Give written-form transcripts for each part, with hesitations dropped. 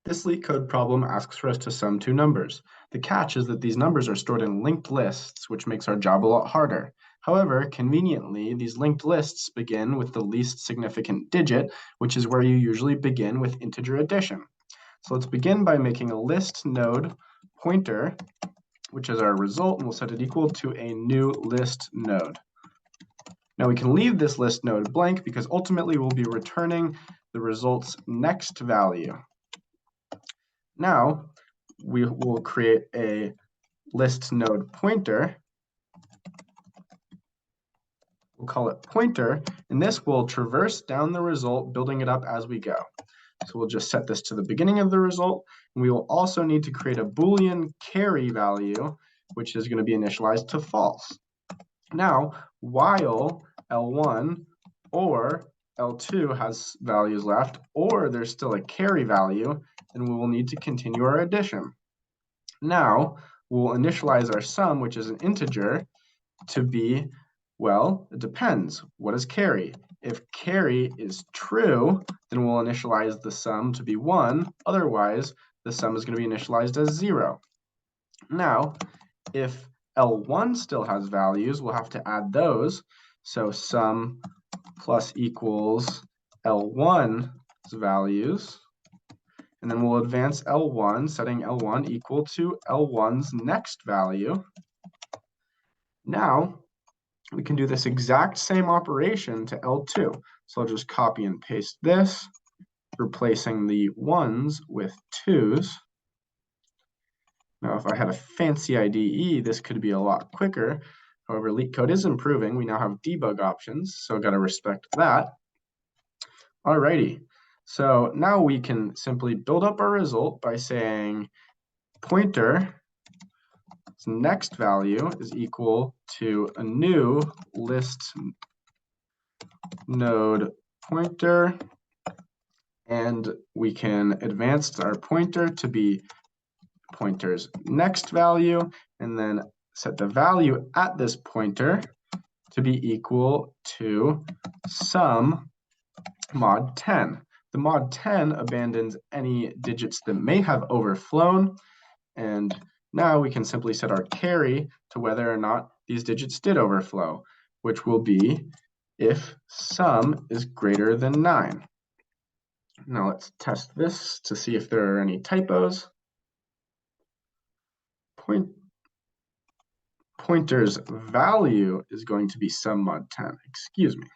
This LeetCode problem asks for us to sum two numbers. The catch is that these numbers are stored in linked lists, which makes our job a lot harder. However, conveniently, these linked lists begin with the least significant digit, which is where you usually begin with integer addition. So let's begin by making a list node pointer, which is our result, and we'll set it equal to a new list node. Now we can leave this list node blank because ultimately we'll be returning the result's next value. Now we will create a list node pointer. We'll call it pointer, and this will traverse down the result, building it up as we go. So we'll just set this to the beginning of the result, and we will also need to create a Boolean carry value, which is going to be initialized to false. Now, while L1 or L2 has values left, or there's still a carry value, then we will need to continue our addition. Now, we'll initialize our sum, which is an integer, to be, well, it depends. What is carry? If carry is true, then we'll initialize the sum to be 1. Otherwise, the sum is going to be initialized as 0. Now, if L1 still has values, we'll have to add those. So sum plus equals L1's values. And then we'll advance L1, setting L1 equal to L1's next value. Now, we can do this exact same operation to L2. So I'll just copy and paste this, replacing the 1s with 2s. Now, if I had a fancy IDE, this could be a lot quicker. However, LeetCode is improving. We now have debug options, so got to respect that. Alrighty, so now we can simply build up our result by saying pointer next value is equal to a new list node pointer, and we can advance our pointer to be pointer's next value, and then set the value at this pointer to be equal to sum mod 10. The mod 10 abandons any digits that may have overflown, and now we can simply set our carry to whether or not these digits did overflow, which will be if sum is greater than 9. Now let's test this to see if there are any typos. Pointer's value is going to be sum mod 10. Excuse me.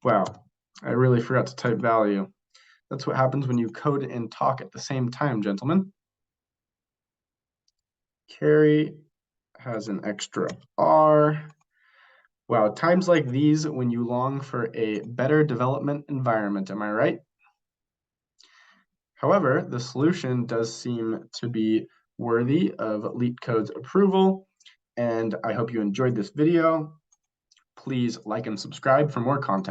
Wow, I really forgot to type value. That's what happens when you code and talk at the same time, gentlemen. Carry has an extra R. Wow, times like these when you long for a better development environment, am I right? However, the solution does seem to be worthy of LeetCode's approval, and I hope you enjoyed this video. Please like and subscribe for more content.